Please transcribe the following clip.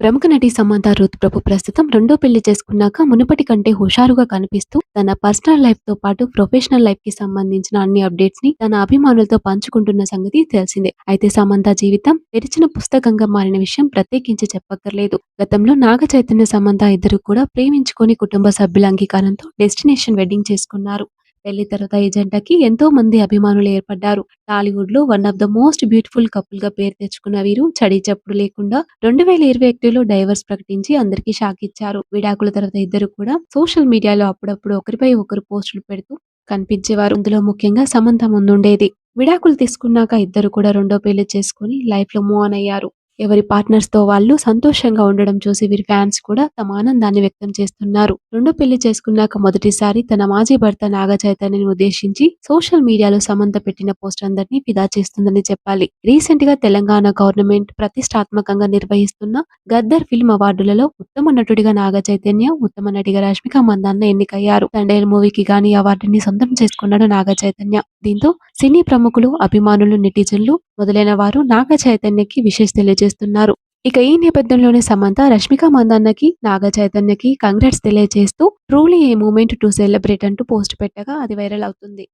ప్రముఖ నటి సమంత రుత్ ప్రభు ప్రస్తుతం రెండో పెళ్లి చేసుకున్నాక మునుపటి కంటే హుషారుగా కనిపిస్తూ తన పర్సనల్ లైఫ్ తో పాటు ప్రొఫెషనల్ లైఫ్ కి సంబంధించిన అన్ని అప్డేట్స్ ని తన అభిమానులతో పంచుకుంటున్న సంగతి తెలిసిందే. అయితే సమంత జీవితం తెరిచిన పుస్తకంగా మారిన విషయం ప్రత్యేకించి చెప్పక్కర్లేదు. గతంలో నాగ చైతన్య సమంత ఇద్దరు కూడా ప్రేమించుకొని కుటుంబ సభ్యుల అంగీకారంతో డెస్టినేషన్ వెడ్డింగ్ చేసుకున్నారు. పెళ్లి తర్వాత ఈ జంటకి ఎంతో మంది అభిమానులు ఏర్పడ్డారు. టాలీవుడ్ లో one of the most beautiful couple గా పేరు తెచ్చుకున్న వీరు చడి చప్పుడు లేకుండా 2021లో డైవర్స్ ప్రకటించి అందరికీ షాక్ ఇచ్చారు. విడాకుల తర్వాత ఇద్దరు కూడా సోషల్ మీడియాలో అప్పుడప్పుడు ఒకరిపై ఒకరు పోస్టులు పెడుతూ కనిపించేవారు. అందులో ముఖ్యంగా సమంత ముందుండేది. విడాకులు తీసుకున్నాక ఇద్దరు కూడా రెండో పెళ్లి చేసుకుని లైఫ్ లో మూవ్ ఆన్ అయ్యారు. ఎవరి పార్ట్నర్స్ తో వాళ్ళు సంతోషంగా ఉండడం చూసి వీరి ఫ్యాన్స్ కూడా తమ ఆనందాన్ని వ్యక్తం చేస్తున్నారు. రెండో పెళ్లి చేసుకున్నాక మొదటిసారి తన మాజీ భర్త నాగ చైతన్యని ఉద్దేశించి సోషల్ మీడియాలో సమంత పెట్టిన పోస్ట్ అందరినీ ఫిదా చేస్తుందని చెప్పాలి. రీసెంట్ గా తెలంగాణ గవర్నమెంట్ ప్రతిష్టాత్మకంగా నిర్వహిస్తున్న గద్దర్ ఫిల్మ్ అవార్డులలో ఉత్తమ నటుడిగా నాగ చైతన్య, ఉత్తమ నటిగా రష్మిక మందాన్న ఎన్నికయ్యారు. తండేల్ మూవీకి గానీ అవార్డుని సొంతం చేసుకున్నాడు నాగ చైతన్య. దీంతో సినీ ప్రముఖులు, అభిమానులు, నెటిజన్లు మొదలైన వారు నాగ చైతన్యకి విషెస్ తెలియజేస్తున్నారు. ఇక ఈ నేపథ్యంలోనే సమంత రష్మిక మందాన్నకి, నాగ చైతన్యకి కంగ్రాట్స్ తెలియజేస్తూ truly a moment to celebrate అంటూ పోస్ట్ పెట్టగా అది వైరల్ అవుతుంది.